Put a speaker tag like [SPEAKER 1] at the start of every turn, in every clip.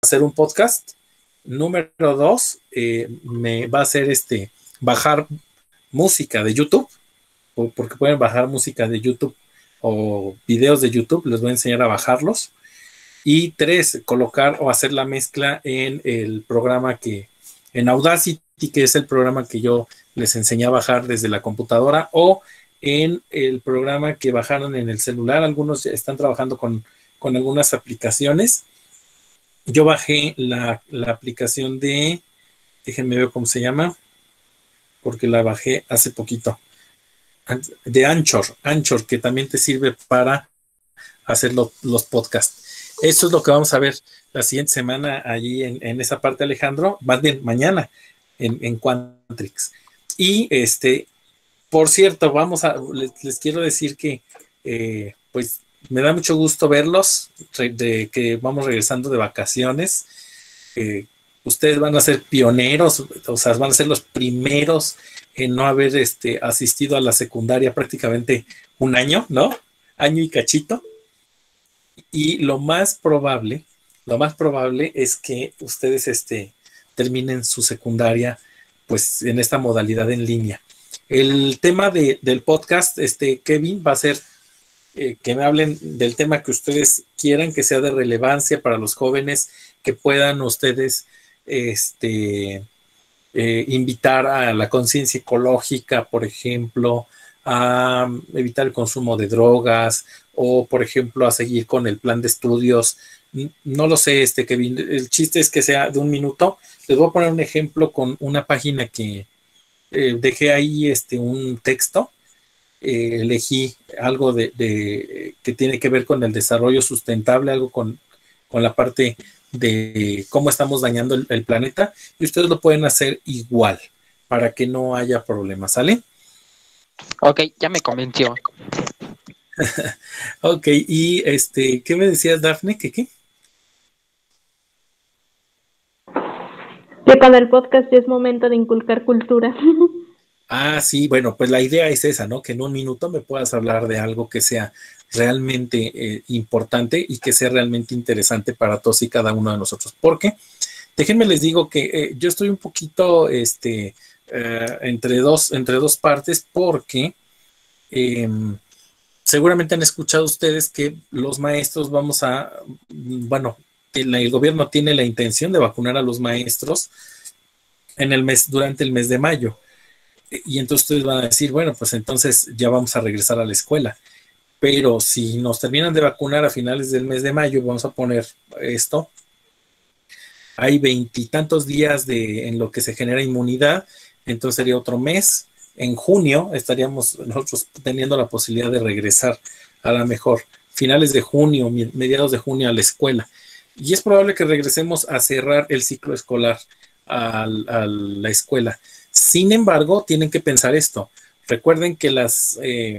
[SPEAKER 1] hacer un podcast. Número 2, me va a hacer bajar música de YouTube, porque pueden bajar música de YouTube o videos de YouTube, les voy a enseñar a bajarlos. Y 3, colocar o hacer la mezcla en el programa en Audacity, que es el programa que yo les enseñé a bajar desde la computadora, o en el programa que bajaron en el celular. Algunos están trabajando con algunas aplicaciones. Yo bajé la aplicación déjenme ver cómo se llama, porque la bajé hace poquito, de Anchor, que también te sirve para hacer los podcasts. Eso es lo que vamos a ver la siguiente semana allí en esa parte, Alejandro, más bien mañana en Quantrix. Y por cierto, les quiero decir que pues me da mucho gusto verlos, de que vamos regresando de vacaciones. Ustedes van a ser pioneros, o sea, van a ser los primeros en no haber asistido a la secundaria prácticamente un año, ¿no? Año y cachito. Y lo más probable es que ustedes terminen su secundaria pues en esta modalidad en línea. El tema del podcast, Kevin, va a ser que me hablen del tema que ustedes quieran, que sea de relevancia para los jóvenes, que puedan ustedes invitar a la conciencia ecológica, por ejemplo, a evitar el consumo de drogas, o por ejemplo a seguir con el plan de estudios. No lo sé, Kevin, el chiste es que sea de un minuto. Les voy a poner un ejemplo con una página que dejé ahí un texto. Elegí algo que tiene que ver con el desarrollo sustentable, algo con la parte de cómo estamos dañando el planeta, y ustedes lo pueden hacer igual para que no haya problemas, ¿sale?
[SPEAKER 2] Ok, ya me convenció.
[SPEAKER 1] Ok, y ¿qué me decías, Dafne? ¿Qué?
[SPEAKER 3] Que con el podcast ya es momento de inculcar cultura.
[SPEAKER 1] Ah, sí, bueno, pues la idea es esa, ¿no? Que en un minuto me puedas hablar de algo que sea realmente importante y que sea realmente interesante para todos y cada uno de nosotros. Porque, déjenme les digo que yo estoy un poquito entre dos partes, porque seguramente han escuchado ustedes que los maestros bueno, el gobierno tiene la intención de vacunar a los maestros durante el mes de mayo. Y entonces ustedes van a decir, bueno, pues entonces ya vamos a regresar a la escuela. Pero si nos terminan de vacunar a finales del mes de mayo, vamos a poner esto, hay 20 y tantos días en lo que se genera inmunidad, entonces sería otro mes. En junio estaríamos nosotros teniendo la posibilidad de regresar a la mejor finales de junio, mediados de junio a la escuela. Y es probable que regresemos a cerrar el ciclo escolar a la escuela. Sin embargo, tienen que pensar esto. Recuerden que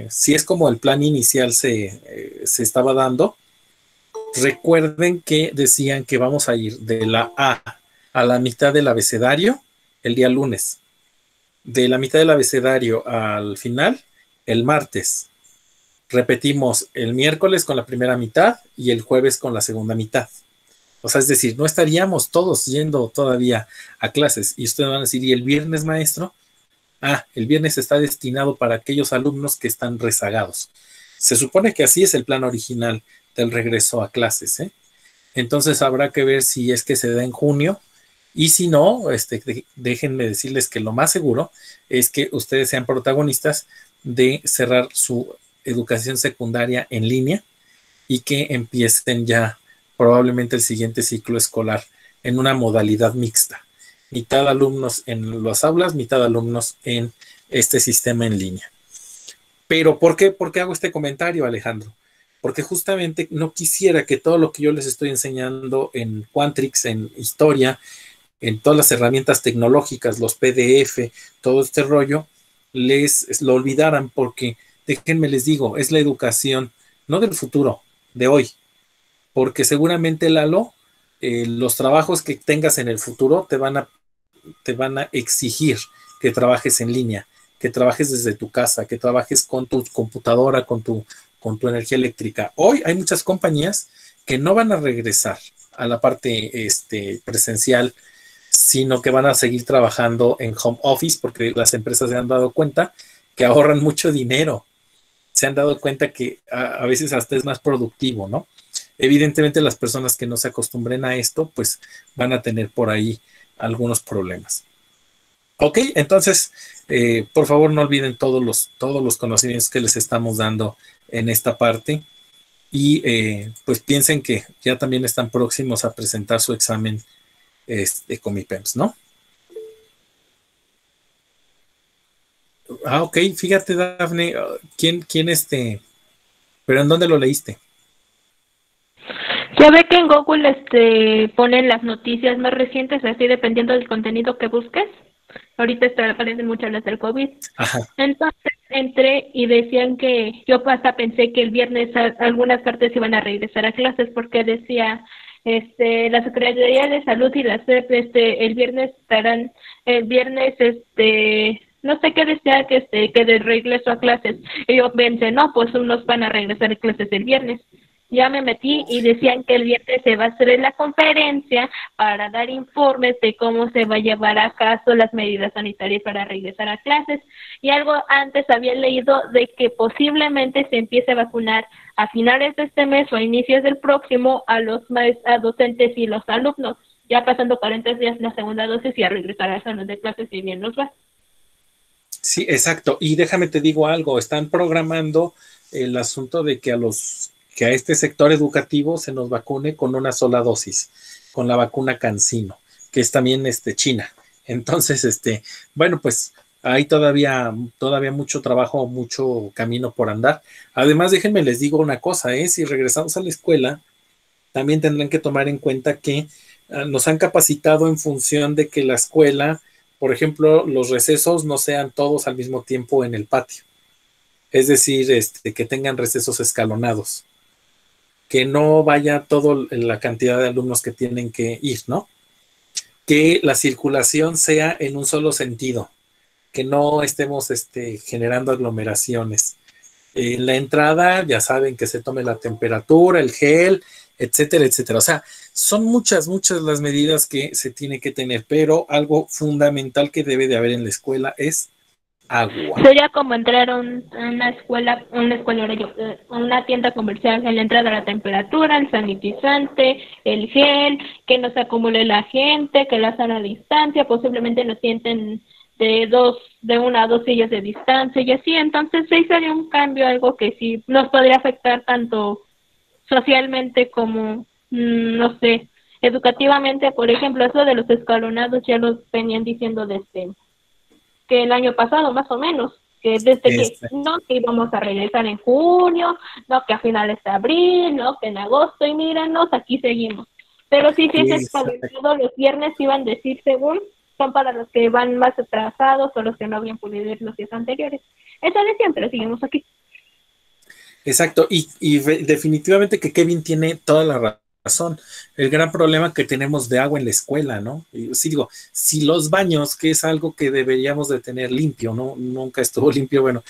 [SPEAKER 1] si es como el plan inicial se estaba dando, recuerden que decían que vamos a ir de la A a la mitad del abecedario el día lunes, de la mitad del abecedario al final el martes. Repetimos el miércoles con la primera mitad y el jueves con la segunda mitad. O sea, es decir, no estaríamos todos yendo todavía a clases. Y ustedes van a decir, ¿y el viernes, maestro? El viernes está destinado para aquellos alumnos que están rezagados. Se supone que así es el plan original del regreso a clases, ¿eh? Entonces habrá que ver si es que se da en junio, y si no, déjenme decirles que lo más seguro es que ustedes sean protagonistas de cerrar su educación secundaria en línea y que empiecen ya probablemente el siguiente ciclo escolar en una modalidad mixta. Mitad alumnos en las aulas, mitad alumnos en este sistema en línea. Pero ¿por qué hago este comentario, Alejandro? Porque justamente no quisiera que todo lo que yo les estoy enseñando en Quantrix, en historia, en todas las herramientas tecnológicas, los PDF, todo este rollo, lo olvidaran, porque déjenme les digo, es la educación, no del futuro, de hoy. Porque seguramente, Lalo, los trabajos que tengas en el futuro te van a exigir que trabajes en línea, que trabajes desde tu casa, que trabajes con tu computadora, con tu energía eléctrica. Hoy hay muchas compañías que no van a regresar a la parte presencial, sino que van a seguir trabajando en home office porque las empresas se han dado cuenta que ahorran mucho dinero. Se han dado cuenta que a veces hasta es más productivo, ¿no? Evidentemente las personas que no se acostumbren a esto, pues van a tener por ahí algunos problemas. Ok, entonces, por favor no olviden todos los conocimientos que les estamos dando en esta parte y pues piensen que ya también están próximos a presentar su examen Comipems, ¿no? Ah, ok, fíjate, Dafne, ¿quién pero en dónde lo leíste?
[SPEAKER 3] Ya ve que en Google ponen las noticias más recientes, así dependiendo del contenido que busques. Ahorita aparecen muchas las del COVID.
[SPEAKER 1] Ajá.
[SPEAKER 3] Entonces entré y decían que yo hasta pensé que el viernes algunas partes iban a regresar a clases porque decía la Secretaría de Salud y la SEP el viernes estarán no sé qué decía que de regreso a clases. Y yo pensé, no, pues unos van a regresar a clases el viernes. Ya me metí y decían que el viernes se va a hacer la conferencia para dar informes de cómo se va a llevar a caso las medidas sanitarias para regresar a clases. Y algo antes había leído de que posiblemente se empiece a vacunar a finales de este mes o a inicios del próximo a los docentes y los alumnos, ya pasando 40 días la segunda dosis y a regresar al salón de clases si bien nos va.
[SPEAKER 1] Sí, exacto. Y déjame te digo algo, están programando el asunto de que a este sector educativo se nos vacune con una sola dosis, con la vacuna CanSino, que es también China. Entonces, bueno, pues hay todavía mucho trabajo, mucho camino por andar. Además, déjenme les digo una cosa, si regresamos a la escuela, también tendrán que tomar en cuenta que nos han capacitado en función de que la escuela, por ejemplo, los recesos no sean todos al mismo tiempo en el patio. Es decir, que tengan recesos escalonados, que no vaya toda la cantidad de alumnos que tienen que ir, ¿no? Que la circulación sea en un solo sentido, que no estemos generando aglomeraciones. En la entrada, ya saben que se tome la temperatura, el gel, etcétera, etcétera. O sea, son muchas las medidas que se tiene que tener, pero algo fundamental que debe de haber en la escuela es agua.
[SPEAKER 3] Sería como entrar a una tienda comercial, en la entrada la temperatura, el sanitizante, el gel, que no se acumule la gente, que la sana distancia, posiblemente nos sienten de 1 a 2 sillas de distancia y así. Entonces sí sería un cambio, algo que sí nos podría afectar tanto socialmente como, no sé, educativamente. Por ejemplo, eso de los escalonados ya lo venían diciendo desde que el año pasado más o menos, que desde que no, que íbamos a regresar en junio, no, que a finales de abril, no, que en agosto, y míranos, aquí seguimos. Pero sí es escalonado, los viernes iban a decir según, son para los que van más atrasados o los que no habían podido ir los días anteriores. Eso de siempre, seguimos aquí.
[SPEAKER 1] Exacto, y definitivamente que Kevin tiene toda la razón. El gran problema que tenemos de agua en la escuela, ¿no? Y sí digo, si los baños, que es algo que deberíamos de tener limpio, ¿no? Nunca estuvo limpio, bueno,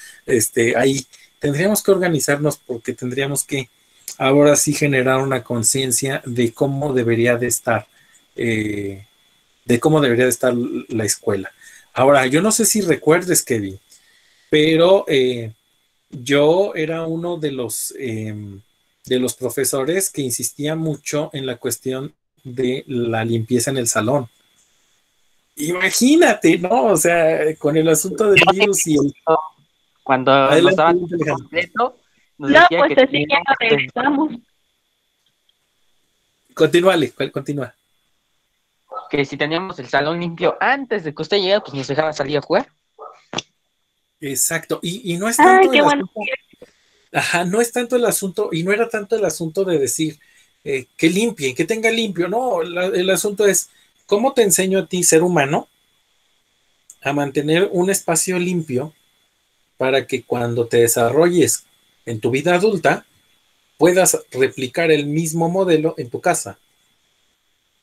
[SPEAKER 1] ahí tendríamos que organizarnos porque tendríamos que ahora sí generar una conciencia de cómo debería de estar, la escuela. Ahora, yo no sé si recuerdes, Kevin, pero yo era uno de los profesores que insistía mucho en la cuestión de la limpieza en el salón. Imagínate, ¿no? O sea, con el asunto del virus y el...
[SPEAKER 2] Cuando nos daban completo, nos
[SPEAKER 3] no,
[SPEAKER 2] decía
[SPEAKER 3] pues
[SPEAKER 2] que
[SPEAKER 3] así ya no regresamos.
[SPEAKER 1] Continúa.
[SPEAKER 2] Que si teníamos el salón limpio antes de que usted llegara, pues nos dejaba salir a jugar.
[SPEAKER 1] Exacto, y no es tanto
[SPEAKER 3] qué bueno.
[SPEAKER 1] Ajá, no es tanto el asunto, y no era tanto el asunto de decir que limpien, que tenga limpio, no, el asunto es, ¿cómo te enseño a ti, ser humano, a mantener un espacio limpio para que cuando te desarrolles en tu vida adulta, puedas replicar el mismo modelo en tu casa?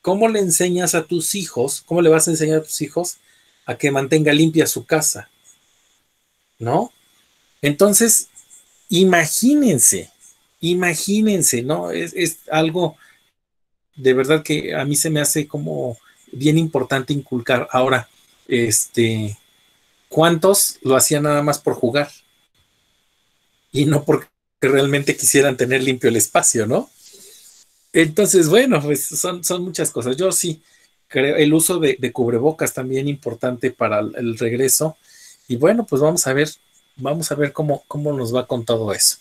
[SPEAKER 1] ¿Cómo le enseñas a tus hijos, cómo le vas a enseñar a tus hijos a que mantenga limpia su casa? ¿No? Entonces, imagínense, Imagínense, ¿no? Es algo de verdad que a mí se me hace como bien importante inculcar. Ahora, ¿cuántos lo hacían nada más por jugar? Y no porque realmente quisieran tener limpio el espacio, ¿no? Entonces, bueno, pues son muchas cosas. Yo sí creo el uso de cubrebocas también importante para el regreso. Y bueno, pues vamos a ver cómo nos va con todo eso.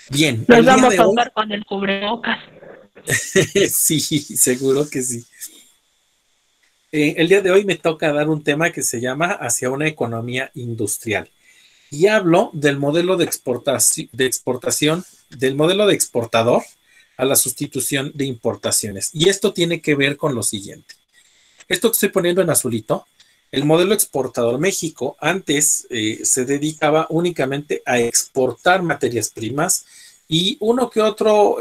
[SPEAKER 1] Bien,
[SPEAKER 3] Nos
[SPEAKER 1] el día
[SPEAKER 3] vamos
[SPEAKER 1] de
[SPEAKER 3] a
[SPEAKER 1] hoy,
[SPEAKER 3] ahogar con el cubrebocas.
[SPEAKER 1] sí, seguro que sí. El día de hoy me toca dar un tema que se llama Hacia una economía industrial. Y hablo del modelo de exportación, del modelo de exportador a la sustitución de importaciones. Y esto tiene que ver con lo siguiente. Esto que estoy poniendo en azulito, el modelo exportador México antes se dedicaba únicamente a exportar materias primas y uno que otro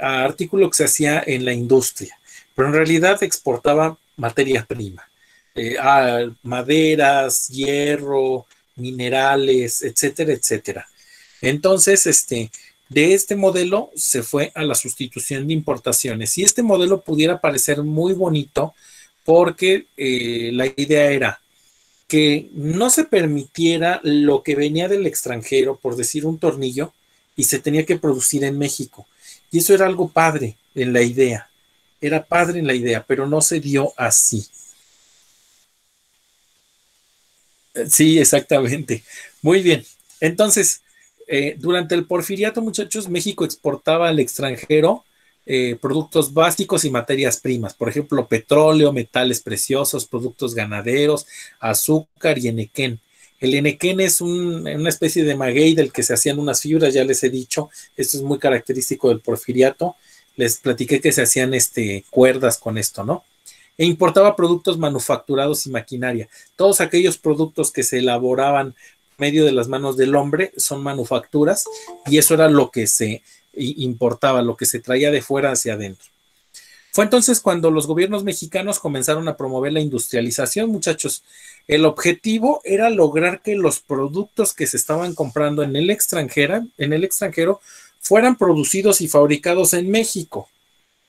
[SPEAKER 1] artículo que se hacía en la industria, pero en realidad exportaba materia prima, maderas, hierro, minerales, etcétera, etcétera. Entonces, de este modelo se fue a la sustitución de importaciones y este modelo pudiera parecer muy bonito porque la idea era que no se permitiera lo que venía del extranjero, por decir un tornillo, y se tenía que producir en México. Y eso era algo padre en la idea, era padre en la idea, pero no se dio así. Sí, exactamente. Muy bien. Entonces, durante el porfiriato, muchachos, México exportaba al extranjero productos básicos y materias primas, por ejemplo, petróleo, metales preciosos, productos ganaderos, azúcar y enequén. El enequén es una especie de maguey del que se hacían unas fibras, ya les he dicho, esto es muy característico del porfiriato. Les platiqué que se hacían cuerdas con esto, ¿no? E importaba productos manufacturados y maquinaria. Todos aquellos productos que se elaboraban medio de las manos del hombre son manufacturas y eso era lo que se importaba, lo que se traía de fuera hacia adentro. Fue entonces cuando los gobiernos mexicanos comenzaron a promover la industrialización, muchachos. El objetivo era lograr que los productos que se estaban comprando en el extranjero fueran producidos y fabricados en México.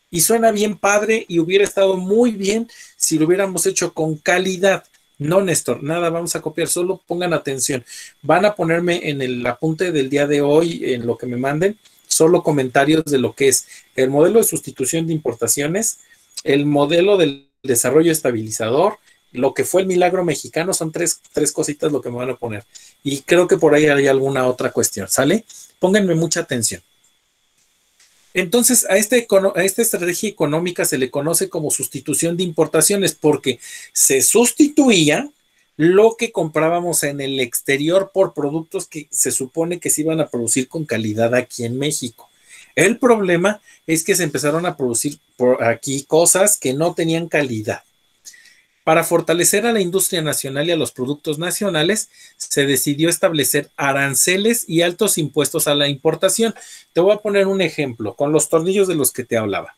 [SPEAKER 1] Y suena bien padre y hubiera estado muy bien si lo hubiéramos hecho con calidad. No, Néstor, nada, vamos a copiar, solo pongan atención. Van a ponerme en el apunte del día de hoy, en lo que me manden, solo comentarios de lo que es el modelo de sustitución de importaciones, el modelo del desarrollo estabilizador, lo que fue el milagro mexicano, son tres cositas lo que me van a poner. Y creo que por ahí hay alguna otra cuestión, ¿sale? Pónganme mucha atención. Entonces, a esta estrategia económica se le conoce como sustitución de importaciones porque se sustituía lo que comprábamos en el exterior por productos que se supone que se iban a producir con calidad aquí en México. El problema es que se empezaron a producir por aquí cosas que no tenían calidad. Para fortalecer a la industria nacional y a los productos nacionales, se decidió establecer aranceles y altos impuestos a la importación. Te voy a poner un ejemplo con los tornillos de los que te hablaba.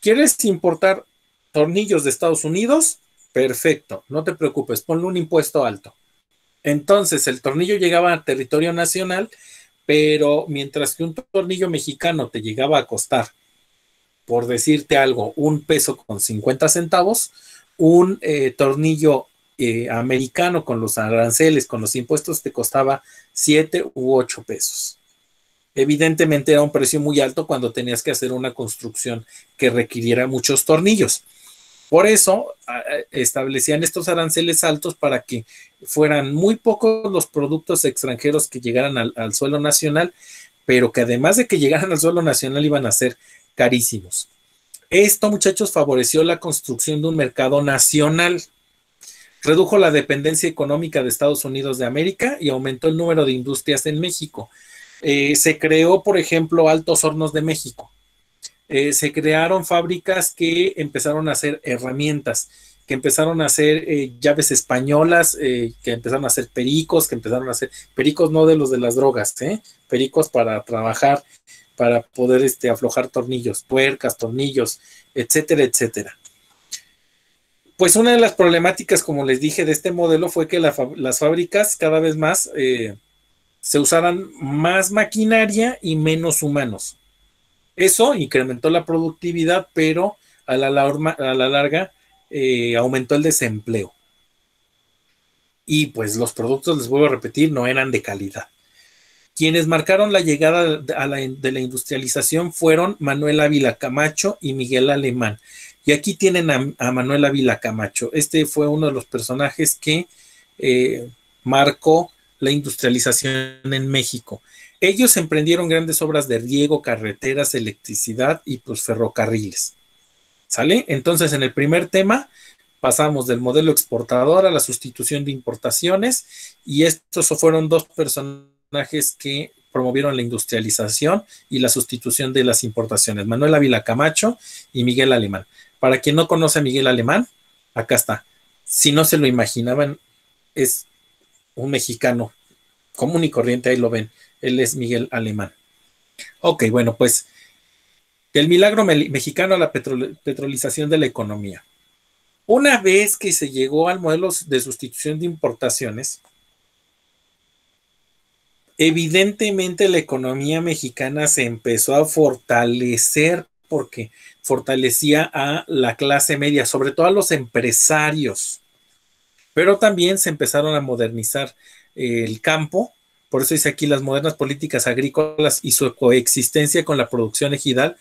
[SPEAKER 1] ¿Quieres importar tornillos de Estados Unidos? Perfecto, no te preocupes, ponle un impuesto alto. Entonces, el tornillo llegaba a territorio nacional, pero mientras que un tornillo mexicano te llegaba a costar, por decirte algo, 1 peso con 50 centavos, un tornillo americano con los aranceles, con los impuestos, te costaba 7 u 8 pesos. Evidentemente era un precio muy alto cuando tenías que hacer una construcción que requiriera muchos tornillos. Por eso establecían estos aranceles altos para que fueran muy pocos los productos extranjeros que llegaran al suelo nacional, pero que además de que llegaran al suelo nacional iban a ser carísimos. Esto, muchachos, favoreció la construcción de un mercado nacional, redujo la dependencia económica de Estados Unidos de América y aumentó el número de industrias en México. Se creó, por ejemplo, Altos Hornos de México. Se crearon fábricas que empezaron a hacer herramientas, que empezaron a hacer llaves españolas, que empezaron a hacer pericos, que empezaron a hacer pericos no de los de las drogas, pericos para trabajar, para poder aflojar tornillos, tuercas, tornillos, etcétera, etcétera. Pues una de las problemáticas, como les dije, de este modelo fue que las fábricas cada vez más se usaran más maquinaria y menos humanos. Eso incrementó la productividad, pero a la larga aumentó el desempleo. Y pues los productos, les vuelvo a repetir, no eran de calidad. Quienes marcaron la llegada de la industrialización fueron Manuel Ávila Camacho y Miguel Alemán. Y aquí tienen a Manuel Ávila Camacho. Este fue uno de los personajes que marcó la industrialización en México. Ellos emprendieron grandes obras de riego, carreteras, electricidad y pues ferrocarriles. ¿Sale? Entonces, en el primer tema pasamos del modelo exportador a la sustitución de importaciones, y estos fueron dos personajes que promovieron la industrialización y la sustitución de las importaciones, Manuel Ávila Camacho y Miguel Alemán. Para quien no conoce a Miguel Alemán, acá está. Si no se lo imaginaban, es un mexicano común y corriente, ahí lo ven. Él es Miguel Alemán. Ok, bueno, pues del milagro mexicano a la petrolización de la economía. Una vez que se llegó al modelo de sustitución de importaciones, evidentemente la economía mexicana se empezó a fortalecer porque fortalecía a la clase media, sobre todo a los empresarios, pero también se empezaron a modernizar el campo. Por eso dice aquí, las modernas políticas agrícolas y su coexistencia con la producción ejidal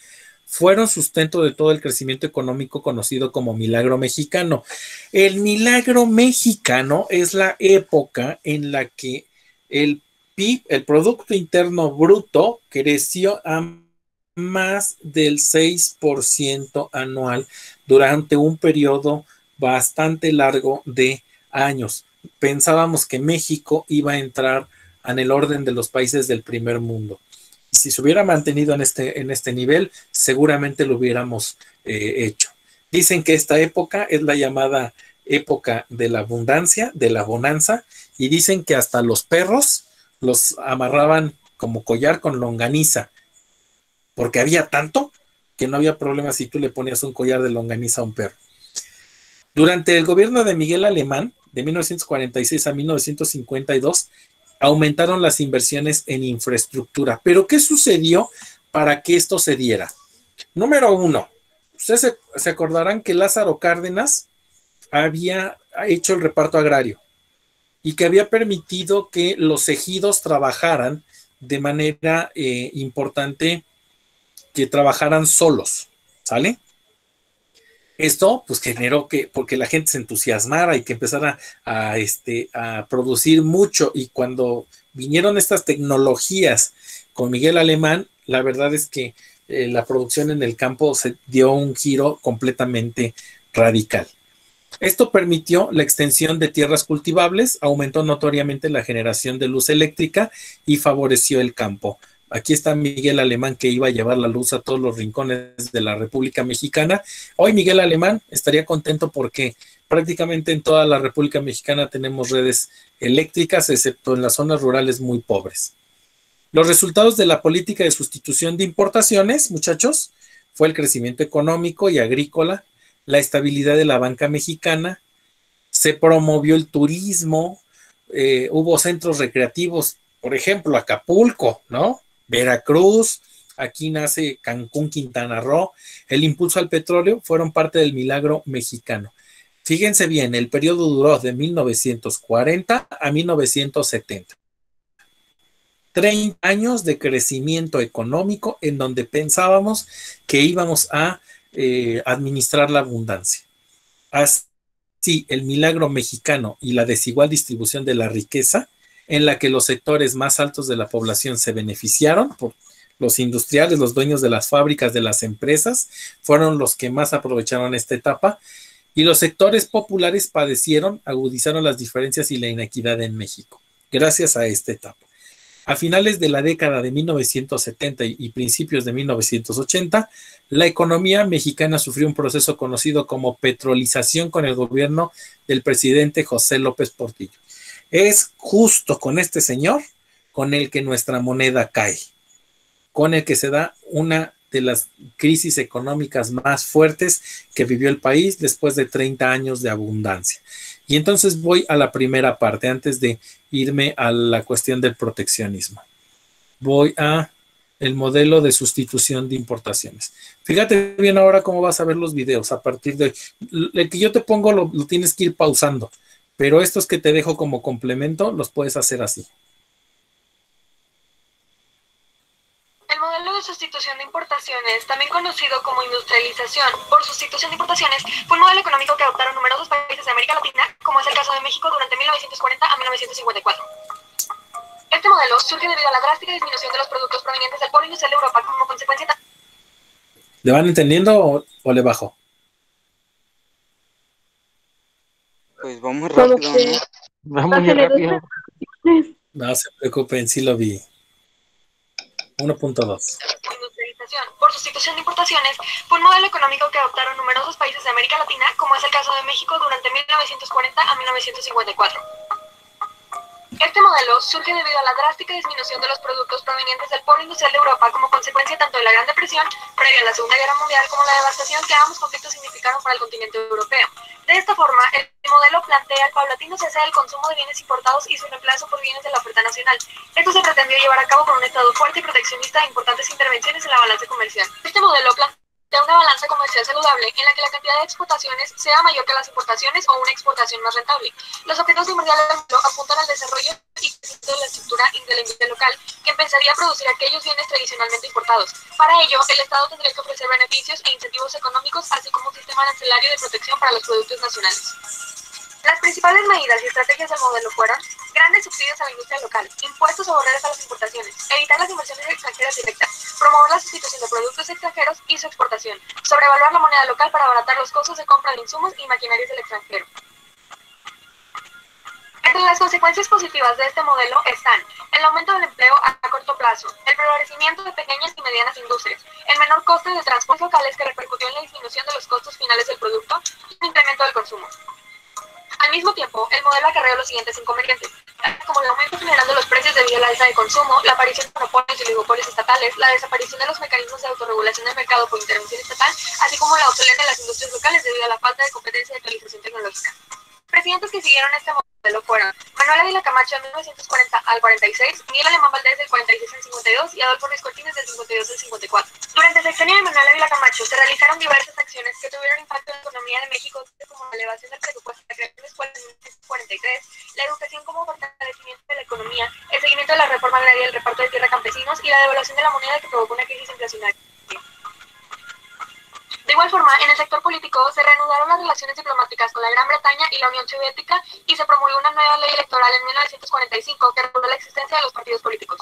[SPEAKER 1] fueron sustento de todo el crecimiento económico conocido como milagro mexicano. El milagro mexicano es la época en la que el PIB, el Producto Interno Bruto, creció a más del 6% anual durante un periodo bastante largo de años. Pensábamos que México iba a entrar en el orden de los países del primer mundo. Si se hubiera mantenido en este nivel, seguramente lo hubiéramos hecho. Dicen que esta época es la llamada época de la abundancia, de la bonanza, y dicen que hasta los perros los amarraban como collar con longaniza, porque había tanto que no había problema si tú le ponías un collar de longaniza a un perro. Durante el gobierno de Miguel Alemán, de 1946 a 1952, aumentaron las inversiones en infraestructura. ¿Pero qué sucedió para que esto se diera? Número uno, ustedes se acordarán que Lázaro Cárdenas había hecho el reparto agrario y que había permitido que los ejidos trabajaran de manera importante, que trabajaran solos, ¿sale? Esto pues generó porque la gente se entusiasmara y que empezara a producir mucho, y cuando vinieron estas tecnologías con Miguel Alemán, la verdad es que la producción en el campo se dio un giro completamente radical. Esto permitió la extensión de tierras cultivables, aumentó notoriamente la generación de luz eléctrica y favoreció el campo. Aquí está Miguel Alemán, que iba a llevar la luz a todos los rincones de la República Mexicana. Hoy Miguel Alemán estaría contento porque prácticamente en toda la República Mexicana tenemos redes eléctricas, excepto en las zonas rurales muy pobres. Los resultados de la política de sustitución de importaciones, muchachos, fue el crecimiento económico y agrícola, la estabilidad de la banca mexicana, se promovió el turismo, hubo centros recreativos, por ejemplo, Acapulco, ¿no? Veracruz, aquí nace Cancún, Quintana Roo. El impulso al petróleo fueron parte del milagro mexicano. Fíjense bien, el periodo duró de 1940 a 1970. 30 años de crecimiento económico en donde pensábamos que íbamos a administrar la abundancia. Así, el milagro mexicano y la desigual distribución de la riqueza, en la que los sectores más altos de la población se beneficiaron, por los industriales, los dueños de las fábricas, de las empresas, fueron los que más aprovecharon esta etapa, y los sectores populares padecieron, agudizaron las diferencias y la inequidad en México, gracias a esta etapa. A finales de la década de 1970 y principios de 1980, la economía mexicana sufrió un proceso conocido como petrolización con el gobierno del presidente José López Portillo. Es justo con este señor con el que nuestra moneda cae, con el que se da una de las crisis económicas más fuertes que vivió el país después de 30 años de abundancia. Y entonces voy a la primera parte, antes de irme a la cuestión del proteccionismo. Voy a el modelo de sustitución de importaciones. Fíjate bien ahora cómo vas a ver los videos. A partir de el que yo te pongo lo tienes que ir pausando, pero estos que te dejo como complemento los puedes hacer así.
[SPEAKER 4] El modelo de sustitución de importaciones, también conocido como industrialización por sustitución de importaciones, fue un modelo económico que adoptaron numerosos países de América Latina, como es el caso de México durante 1940 a 1954. Este modelo surge debido a la drástica disminución de los productos provenientes del polo industrial de Europa como consecuencia.
[SPEAKER 1] ¿Le van entendiendo o le bajo?
[SPEAKER 5] Pues vamos rápido, ¿no?
[SPEAKER 2] Vamos muy rápido.
[SPEAKER 1] No se preocupen, sí lo vi. 1.2.
[SPEAKER 4] Industrialización por sustitución de importaciones fue un modelo económico que adoptaron numerosos países de América Latina, como es el caso de México durante 1940 a 1954. Este modelo surge debido a la drástica disminución de los productos provenientes del polo industrial de Europa como consecuencia tanto de la Gran Depresión previa a la Segunda Guerra Mundial como la devastación que ambos conflictos significaron para el continente europeo. De esta forma, el modelo plantea el paulatino cese del consumo de bienes importados y su reemplazo por bienes de la oferta nacional. Esto se pretendió llevar a cabo con un Estado fuerte y proteccionista e importantes intervenciones en la balanza comercial. Este modelo plantea una balanza comercial saludable en la que la cantidad de exportaciones sea mayor que las importaciones o una exportación más rentable. Los objetivos primordiales del modelo apuntan al desarrollo y crecimiento de la estructura de la industria local, que empezaría a producir aquellos bienes tradicionalmente importados. Para ello, el Estado tendría que ofrecer beneficios e incentivos económicos, así como un sistema arancelario de protección para los productos nacionales. Las principales medidas y estrategias del modelo fueron grandes subsidios a la industria local, impuestos o barreras a las importaciones, evitar las inversiones extranjeras directas, promover la sustitución de productos extranjeros y su exportación, sobrevaluar la moneda local para abaratar los costos de compra de insumos y maquinarias del extranjero. Entre las consecuencias positivas de este modelo están el aumento del empleo a corto plazo, el florecimiento de pequeñas y medianas industrias, el menor coste de transportes locales que repercutió en la disminución de los costos finales del producto y el incremento del consumo. Al mismo tiempo, el modelo acarreó los siguientes inconvenientes, como el aumento general de los precios debido a la alza de consumo, la aparición de monopolios y oligopolios estatales, la desaparición de los mecanismos de autorregulación del mercado por intervención estatal, así como la obsolescencia de las industrias locales debido a la falta de competencia y actualización tecnológica. Presidentes que siguieron este modelo fueron Manuel Ávila Camacho de 1940 al 46, Miguel Alemán Valdés del 46 al 52 y Adolfo Ruiz Cortines del 52 al 54. Durante el sexenio de Manuel Ávila Camacho se realizaron diversas acciones que tuvieron impacto en la economía de México, como la elevación del presupuesto, la creación de escuelas en 1943, la educación como fortalecimiento de la economía, el seguimiento de la reforma agraria y el reparto de tierra a campesinos y la devaluación de la moneda que provocó una crisis inflacionaria. De igual forma, en el sector político se reanudaron las relaciones diplomáticas con la Gran Bretaña y la Unión Soviética y se promulgó una nueva ley electoral en 1945 que reguló la existencia de los partidos políticos.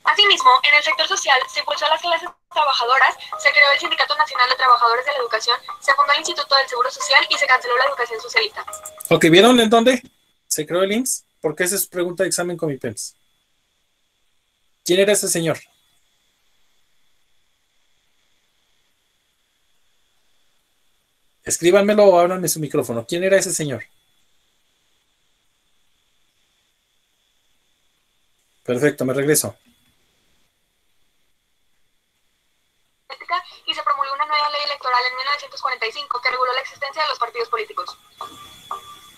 [SPEAKER 4] Asimismo, en el sector social se impulsó a las clases trabajadoras, se creó el Sindicato Nacional de Trabajadores de la Educación, se fundó el Instituto del Seguro Social y se canceló la educación socialista.
[SPEAKER 1] Ok, ¿vieron en dónde se creó el IMSS? Porque esa es pregunta de examen con mi PEMS. ¿Quién era ese señor? Escríbanmelo o ábranme su micrófono. ¿Quién era ese señor? Perfecto, me regreso.
[SPEAKER 4] Y se promulgó una nueva ley electoral en 1945 que reguló la existencia de los partidos políticos.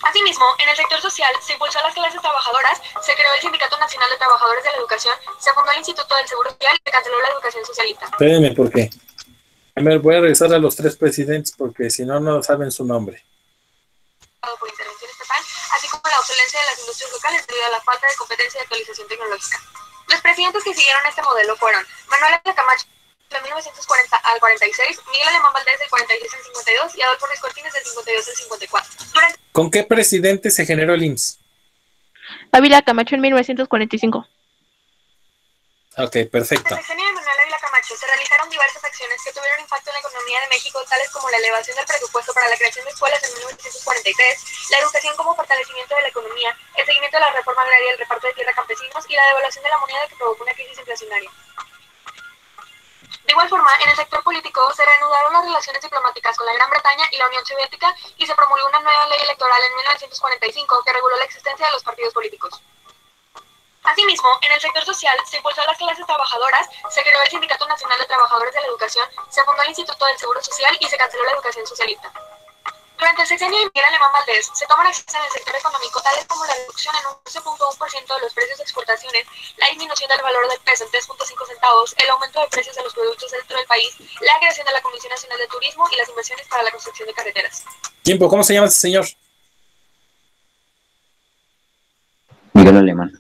[SPEAKER 4] Asimismo, en el sector social se impulsó a las clases trabajadoras, se creó el Sindicato Nacional de Trabajadores de la Educación, se fundó el Instituto del Seguro Social y se canceló la educación socialista.
[SPEAKER 1] Espérenme, ¿por qué? Voy a regresar a los tres presidentes porque si no, no saben su nombre.
[SPEAKER 4] Por intervención estatal, así como la obsolescencia de las industrias locales debido a la falta de competencia y actualización tecnológica. Los presidentes que siguieron este modelo fueron Manuel Ávila Camacho de 1940 al 46, Miguel Alemán Valdés del 46 al 52 y Adolfo Ruiz Cortines del 52 al 54.
[SPEAKER 1] ¿Con qué presidente se generó el IMSS?
[SPEAKER 3] Ávila Camacho en 1945.
[SPEAKER 1] Ok, perfecto.
[SPEAKER 4] En el sexenio de Manuel Ávila Camacho se realizaron diversas acciones que tuvieron impacto en la economía de México, tales como la elevación del presupuesto para la creación de escuelas en 1943, la educación como fortalecimiento de la economía, el seguimiento de la reforma agraria y el reparto de tierra a campesinos y la devaluación de la moneda que provocó una crisis inflacionaria. De igual forma, en el sector político se reanudaron las relaciones diplomáticas con la Gran Bretaña y la Unión Soviética y se promulgó una nueva ley electoral en 1945 que reguló la existencia de los partidos políticos. Asimismo, en el sector social se impulsó a las clases trabajadoras, se creó el Sindicato Nacional de Trabajadores de la Educación, se fundó el Instituto del Seguro Social y se canceló la educación socialista. Durante el sexenio de Miguel Alemán Valdés, se toman acciones en el sector económico tales como la reducción en un 12.1% de los precios de exportaciones, la disminución del valor del peso en 3.5 centavos, el aumento de precios de los productos dentro del país, la creación de la Comisión Nacional de Turismo y las inversiones para la construcción de carreteras.
[SPEAKER 1] Tiempo, ¿cómo se llama ese señor?
[SPEAKER 6] Miguel Alemán.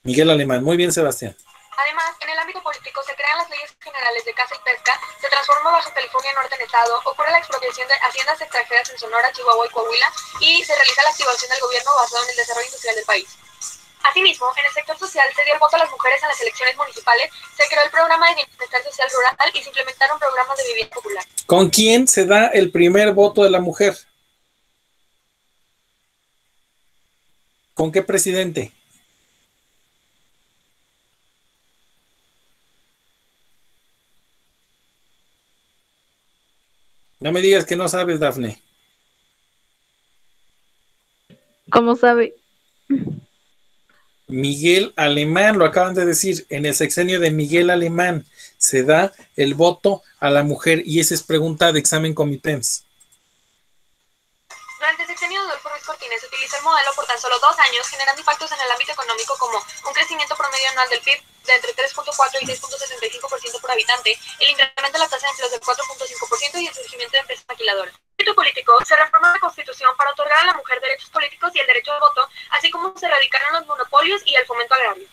[SPEAKER 1] Miguel Alemán. Muy bien, Sebastián.
[SPEAKER 4] Además, en el ámbito político se crean las leyes generales de caza y pesca, se transforma Baja California Norte en Estado, ocurre la expropiación de haciendas extranjeras en Sonora, Chihuahua y Coahuila y se realiza la activación del gobierno basado en el desarrollo industrial del país. Asimismo, en el sector social se dio el voto a las mujeres en las elecciones municipales, se creó el programa de bienestar social rural y se implementaron programas de vivienda popular.
[SPEAKER 1] ¿Con quién se da el primer voto de la mujer? ¿Con qué presidente? No me digas que no sabes, Dafne.
[SPEAKER 3] ¿Cómo sabe?
[SPEAKER 1] Miguel Alemán, lo acaban de decir, en el sexenio de Miguel Alemán se da el voto a la mujer y esa es pregunta de examen Comipems.
[SPEAKER 4] Durante el sexenio de Adolfo Ruiz Cortines se utilizó el modelo por tan solo 2 años, generando impactos en el ámbito económico como un crecimiento promedio anual del PIB de entre 3.4 y 6.65% por habitante, el incremento de la tasa de empleo del 4.5% y el surgimiento de empresas maquiladoras. En el ámbito político, se reformó la Constitución para otorgar a la mujer derechos políticos y el derecho al voto, así como se erradicaron los monopolios y el fomento agrario.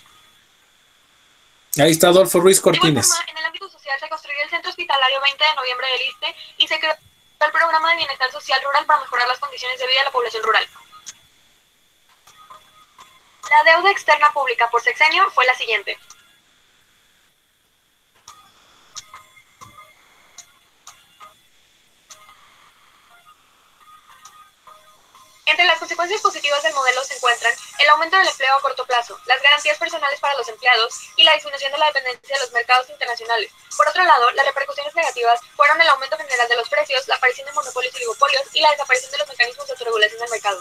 [SPEAKER 1] Ahí está Adolfo Ruiz
[SPEAKER 4] De igual
[SPEAKER 1] Cortines.
[SPEAKER 4] forma, en el ámbito social se construyó el Centro Hospitalario 20 de noviembre del ISSSTE y se creó el programa de bienestar social rural para mejorar las condiciones de vida de la población rural. La deuda externa pública por sexenio fue la siguiente. Entre las consecuencias positivas del modelo se encuentran el aumento del empleo a corto plazo, las garantías personales para los empleados y la disminución de la dependencia de los mercados internacionales. Por otro lado, las repercusiones negativas fueron el aumento general de los precios, la aparición de monopolios y oligopolios y la desaparición de los mecanismos de autorregulación del mercado.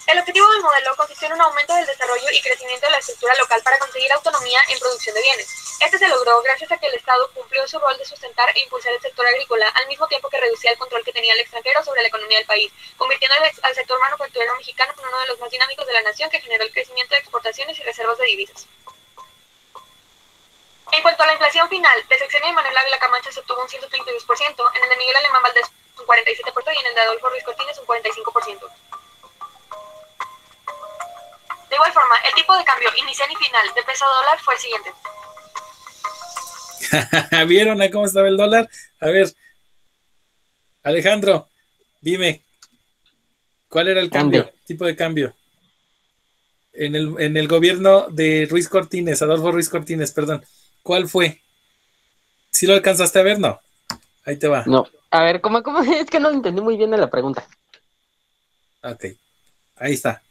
[SPEAKER 4] El objetivo del modelo consistió en un aumento del desarrollo y crecimiento de la estructura local para conseguir autonomía en producción de bienes. Este se logró gracias a que el Estado cumplió su rol de sustentar e impulsar el sector agrícola, al mismo tiempo que reducía el control que tenía el extranjero sobre la economía del país, convirtiendo al sector manufacturero mexicano en uno de los más dinámicos de la nación, que generó el crecimiento de exportaciones y reservas de divisas. En cuanto a la inflación final, del sexenio de Manuel Ávila Camacho se obtuvo un 132%, en el de Miguel Alemán Valdés un 47% y en el de Adolfo Ruiz Cortines un 45%. De igual forma, el tipo de cambio inicial y final de peso dólar fue el siguiente.
[SPEAKER 1] ¿Vieron a cómo estaba el dólar? A ver, Alejandro, dime, ¿cuál era el cambio? Tipo de cambio. En el gobierno de Ruiz Cortines, Adolfo Ruiz Cortines, perdón. ¿Cuál fue? ¿Sí lo alcanzaste a ver? No. Ahí te va.
[SPEAKER 2] No. A ver, ¿cómo? Es que no entendí muy bien la pregunta.
[SPEAKER 1] Ok. Ahí está.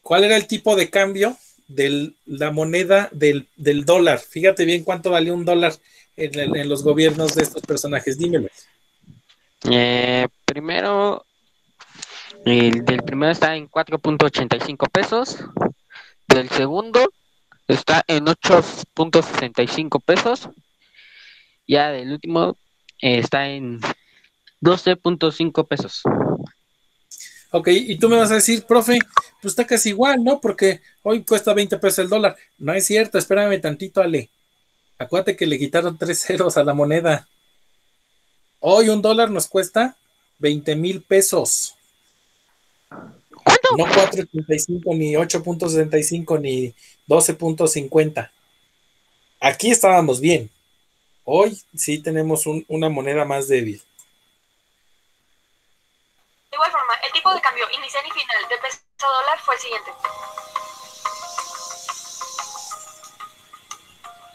[SPEAKER 1] ¿Cuál era el tipo de cambio de la moneda del dólar? Fíjate bien cuánto valía un dólar en los gobiernos de estos personajes. Dímelo.
[SPEAKER 2] Primero, el del primero está en 4.85 pesos. Del segundo está en 8.65 pesos. Ya del último está en 12.5 pesos.
[SPEAKER 1] Ok, y tú me vas a decir, profe, pues está casi igual, ¿no? Porque hoy cuesta 20 pesos el dólar. No es cierto, espérame tantito, Ale. Acuérdate que le quitaron 3 ceros a la moneda. Hoy un dólar nos cuesta 20,000 pesos.
[SPEAKER 2] ¿Cuánto?
[SPEAKER 1] No 4.85, ni 8.65, ni 12.50. Aquí estábamos bien. Hoy sí tenemos una moneda más débil.
[SPEAKER 4] De igual forma, el tipo de cambio inicial y final de peso dólar fue el siguiente.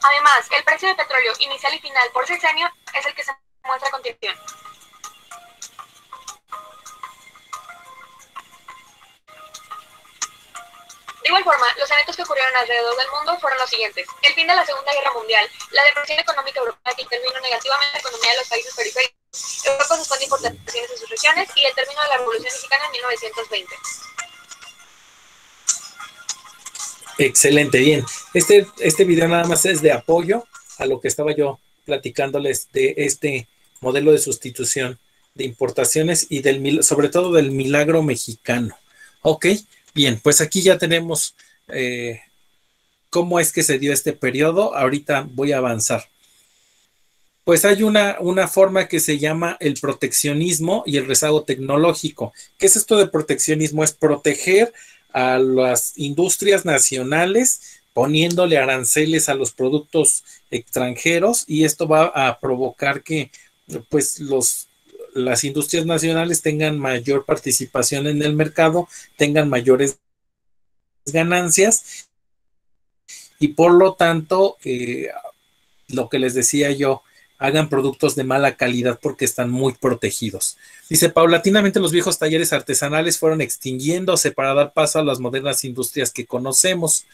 [SPEAKER 4] Además, el precio de petróleo inicial y final por sexenio es el que se muestra a continuación. De igual forma, los eventos que ocurrieron alrededor del mundo fueron los siguientes. El fin de la Segunda Guerra Mundial, la depresión económica europea que intervino negativamente en la economía de los países periféricos, Europa suspende importaciones en sus regiones y el término de la Revolución Mexicana en 1920.
[SPEAKER 1] Excelente, bien. Este video nada más es de apoyo a lo que estaba yo platicándoles de este modelo de sustitución de importaciones y sobre todo del milagro mexicano. Ok, bien, pues aquí ya tenemos cómo es que se dio este periodo. Ahorita voy a avanzar. Pues hay una forma que se llama el proteccionismo y el rezago tecnológico. ¿Qué es esto de proteccionismo? Es proteger a las industrias nacionales poniéndole aranceles a los productos extranjeros, y esto va a provocar que pues las industrias nacionales tengan mayor participación en el mercado, tengan mayores ganancias y por lo tanto lo que les decía yo, hagan productos de mala calidad porque están muy protegidos. Dice, paulatinamente los viejos talleres artesanales fueron extinguiéndose para dar paso a las modernas industrias que conocemos.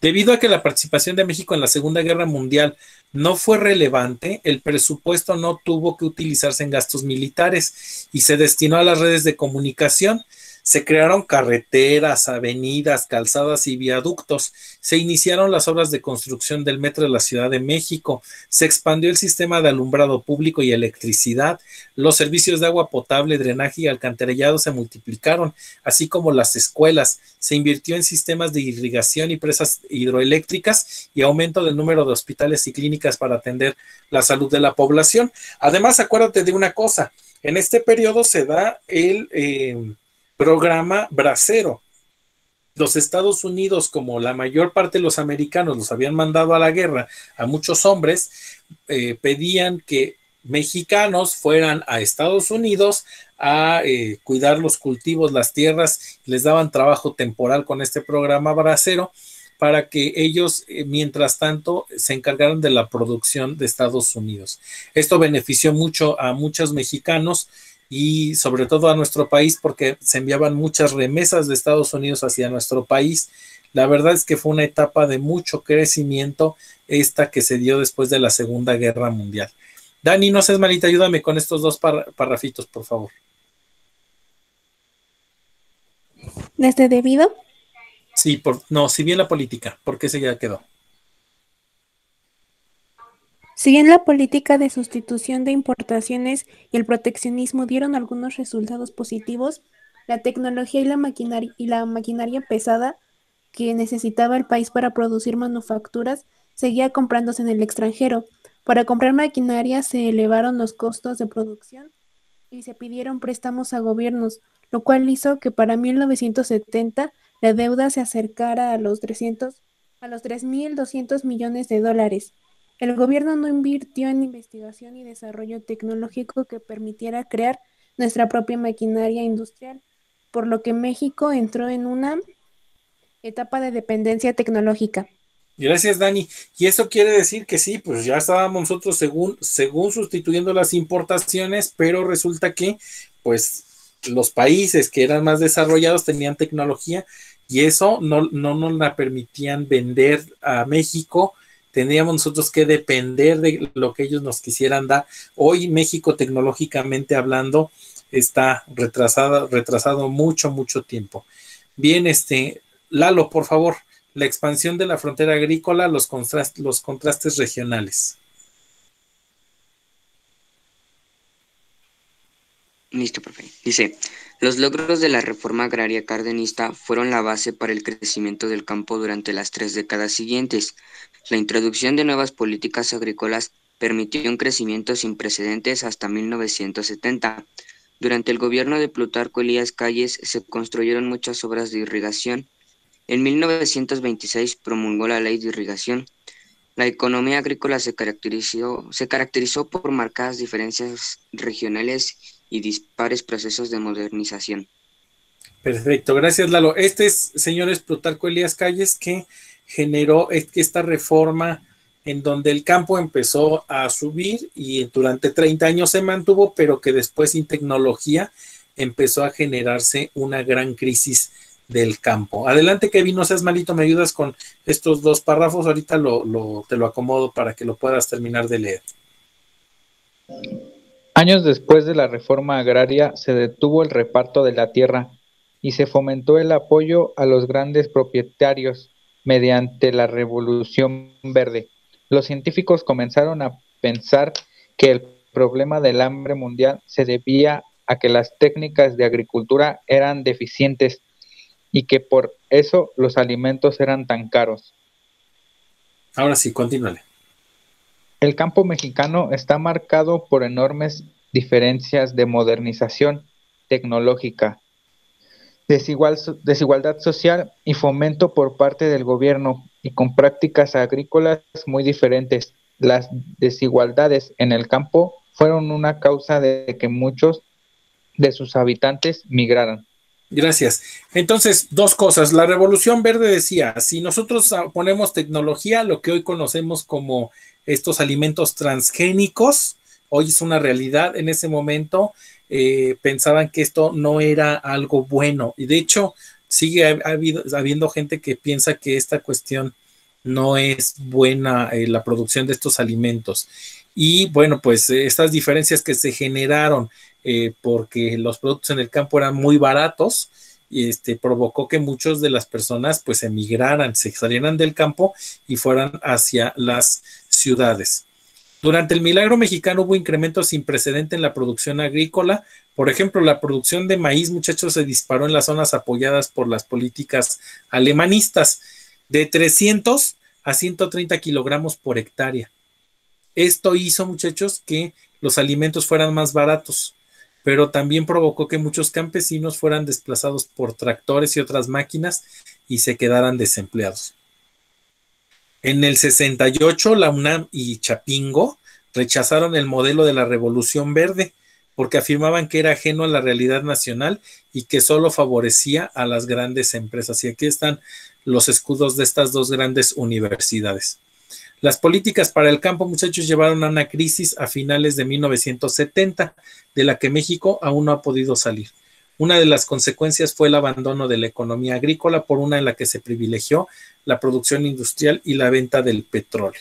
[SPEAKER 1] Debido a que la participación de México en la Segunda Guerra Mundial no fue relevante, el presupuesto no tuvo que utilizarse en gastos militares y se destinó a las redes de comunicación. Se crearon carreteras, avenidas, calzadas y viaductos. Se iniciaron las obras de construcción del metro de la Ciudad de México. Se expandió el sistema de alumbrado público y electricidad. Los servicios de agua potable, drenaje y alcantarillado se multiplicaron, así como las escuelas. Se invirtió en sistemas de irrigación y presas hidroeléctricas y aumento del número de hospitales y clínicas para atender la salud de la población. Además, acuérdate de una cosa. En este periodo se da el programa Bracero. Los Estados Unidos, como la mayor parte de los americanos los habían mandado a la guerra a muchos hombres, pedían que mexicanos fueran a Estados Unidos a cuidar los cultivos, las tierras, les daban trabajo temporal con este programa Bracero para que ellos, mientras tanto, se encargaran de la producción de Estados Unidos. Esto benefició mucho a muchos mexicanos y sobre todo a nuestro país porque se enviaban muchas remesas de Estados Unidos hacia nuestro país. La verdad es que fue una etapa de mucho crecimiento esta que se dio después de la Segunda Guerra Mundial. Dani, no seas malita, ayúdame con estos dos parrafitos, por favor.
[SPEAKER 7] ¿Desde debido?
[SPEAKER 1] Sí, si bien la política, porque ese ya quedó.
[SPEAKER 7] Si bien la política de sustitución de importaciones y el proteccionismo dieron algunos resultados positivos, la tecnología y la maquinaria pesada que necesitaba el país para producir manufacturas seguía comprándose en el extranjero. Para comprar maquinaria se elevaron los costos de producción y se pidieron préstamos a gobiernos, lo cual hizo que para 1970 la deuda se acercara a los 3.200 millones de dólares. El gobierno no invirtió en investigación y desarrollo tecnológico que permitiera crear nuestra propia maquinaria industrial, por lo que México entró en una etapa de dependencia tecnológica.
[SPEAKER 1] Gracias, Dani. Y eso quiere decir que sí, pues ya estábamos nosotros según sustituyendo las importaciones, pero resulta que pues los países que eran más desarrollados tenían tecnología y eso no nos la permitían vender a México. Tendríamos nosotros que depender de lo que ellos nos quisieran dar. Hoy México tecnológicamente hablando está retrasado mucho tiempo. Bien, Lalo, por favor, la expansión de la frontera agrícola, los contrastes regionales.
[SPEAKER 5] Listo, profe. Dice, los logros de la reforma agraria cardenista fueron la base para el crecimiento del campo durante las 3 décadas siguientes. La introducción de nuevas políticas agrícolas permitió un crecimiento sin precedentes hasta 1970. Durante el gobierno de Plutarco Elías Calles se construyeron muchas obras de irrigación. En 1926 promulgó la Ley de Irrigación. La economía agrícola se caracterizó por marcadas diferencias regionales y dispares procesos de modernización.
[SPEAKER 1] Perfecto, gracias, Lalo. Señores, Plutarco Elías Calles, que generó esta reforma en donde el campo empezó a subir y durante 30 años se mantuvo, pero que después sin tecnología empezó a generarse una gran crisis del campo. Adelante, Kevin, no seas malito, me ayudas con estos dos párrafos, ahorita te lo acomodo para que lo puedas terminar de leer.
[SPEAKER 8] Años después de la reforma agraria se detuvo el reparto de la tierra y se fomentó el apoyo a los grandes propietarios. mediante la Revolución Verde. Los científicos comenzaron a pensar que el problema del hambre mundial se debía a que las técnicas de agricultura eran deficientes y que por eso los alimentos eran tan caros.
[SPEAKER 1] Ahora sí, continúale.
[SPEAKER 8] El campo mexicano está marcado por enormes diferencias de modernización tecnológica, desigualdad social y fomento por parte del gobierno, y con prácticas agrícolas muy diferentes. Las desigualdades en el campo fueron una causa de que muchos de sus habitantes migraran.
[SPEAKER 1] Gracias. Entonces, dos cosas. La Revolución Verde decía, si nosotros ponemos tecnología, lo que hoy conocemos como estos alimentos transgénicos, hoy es una realidad. En ese momento pensaban que esto no era algo bueno. Y de hecho, sigue habiendo gente que piensa que esta cuestión no es buena, la producción de estos alimentos. Y bueno, pues estas diferencias que se generaron porque los productos en el campo eran muy baratos, y provocó que muchas de las personas pues emigraran, se salieran del campo y fueran hacia las ciudades. Durante el Milagro Mexicano hubo incrementos sin precedente en la producción agrícola. Por ejemplo, la producción de maíz, muchachos, se disparó en las zonas apoyadas por las políticas alemanistas, de 300 a 130 kilogramos por hectárea. Esto hizo, muchachos, que los alimentos fueran más baratos, pero también provocó que muchos campesinos fueran desplazados por tractores y otras máquinas y se quedaran desempleados. En el 68, la UNAM y Chapingo rechazaron el modelo de la Revolución Verde porque afirmaban que era ajeno a la realidad nacional y que solo favorecía a las grandes empresas. Y aquí están los escudos de estas dos grandes universidades. Las políticas para el campo, muchachos, llevaron a una crisis a finales de 1970, de la que México aún no ha podido salir. Una de las consecuencias fue el abandono de la economía agrícola por una en la que se privilegió la producción industrial y la venta del petróleo.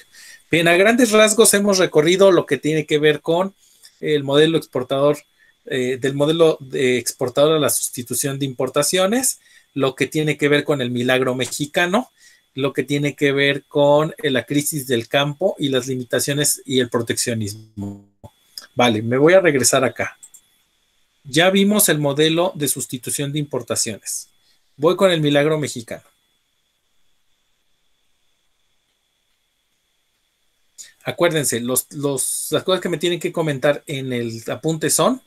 [SPEAKER 1] Bien, a grandes rasgos hemos recorrido lo que tiene que ver con el modelo exportador, del modelo de exportador a la sustitución de importaciones, lo que tiene que ver con el Milagro Mexicano, lo que tiene que ver con la crisis del campo y las limitaciones y el proteccionismo. Vale, me voy a regresar acá. Ya vimos el modelo de sustitución de importaciones. Voy con el Milagro Mexicano. Acuérdense, las cosas que me tienen que comentar en el apunte son: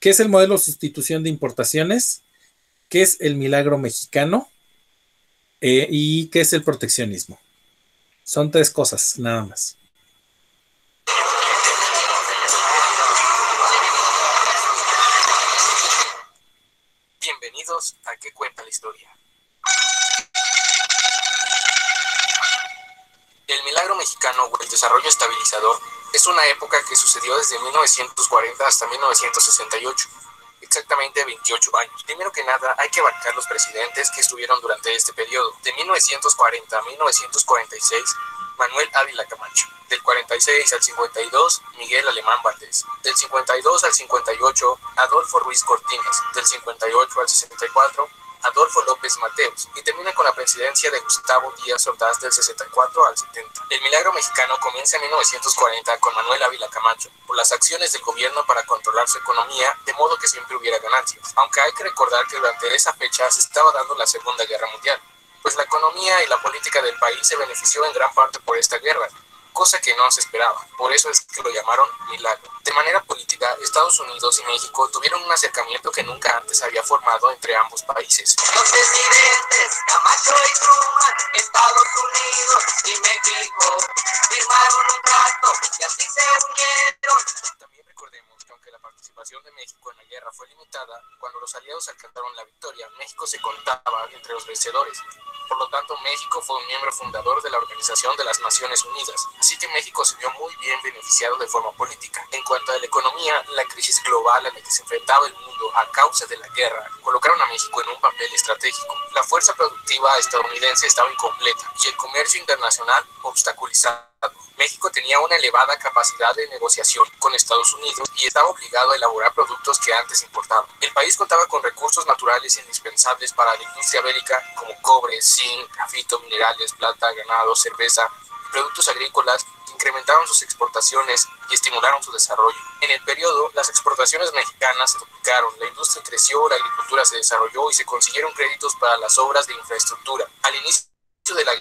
[SPEAKER 1] ¿qué es el modelo de sustitución de importaciones? ¿Qué es el Milagro Mexicano? ¿Y qué es el proteccionismo? Son tres cosas, nada más.
[SPEAKER 9] Bienvenidos a ¿Qué cuenta la historia? El Milagro Mexicano o el desarrollo estabilizador es una época que sucedió desde 1940 hasta 1968. Exactamente 28 años. Primero que nada, hay que abarcar los presidentes que estuvieron durante este periodo. De 1940 a 1946, Manuel Ávila Camacho. Del 46 al 52, Miguel Alemán Valdés. Del 52 al 58, Adolfo Ruiz Cortines. Del 58 al 64, Adolfo López Mateos, y termina con la presidencia de Gustavo Díaz Ordaz del 64 al 70. El Milagro Mexicano comienza en 1940 con Manuel Ávila Camacho, por las acciones del gobierno para controlar su economía, de modo que siempre hubiera ganancias, aunque hay que recordar que durante esa fecha se estaba dando la Segunda Guerra Mundial, pues la economía y la política del país se benefició en gran parte por esta guerra, cosa que no se esperaba, por eso es que lo llamaron Milagro. De manera política, Estados Unidos y México tuvieron un acercamiento que nunca antes había formado entre ambos países.
[SPEAKER 10] Los presidentes Camacho y Truman, Estados Unidos y México, firmaron un trato y así se unieron.
[SPEAKER 9] También recordemos que aunque la participación de México en la guerra fue limitada, cuando los aliados alcanzaron la victoria, México se contaba entre los vencedores. Por lo tanto, México fue un miembro fundador de la Organización de las Naciones Unidas, así que México se vio muy bien beneficiado de forma política. En cuanto a la economía, la crisis global a la que se enfrentaba el mundo a causa de la guerra colocaron a México en un papel estratégico. La fuerza productiva estadounidense estaba incompleta y el comercio internacional obstaculizado. México tenía una elevada capacidad de negociación con Estados Unidos y estaba obligado a elaborar productos que antes importaba. El país contaba con recursos naturales indispensables para la industria bélica como cobre, zinc, grafito, minerales, plata, ganado, cerveza, productos agrícolas que incrementaron sus exportaciones y estimularon su desarrollo. En el periodo, las exportaciones mexicanas se duplicaron, la industria creció, la agricultura se desarrolló y se consiguieron créditos para las obras de infraestructura. Al inicio de la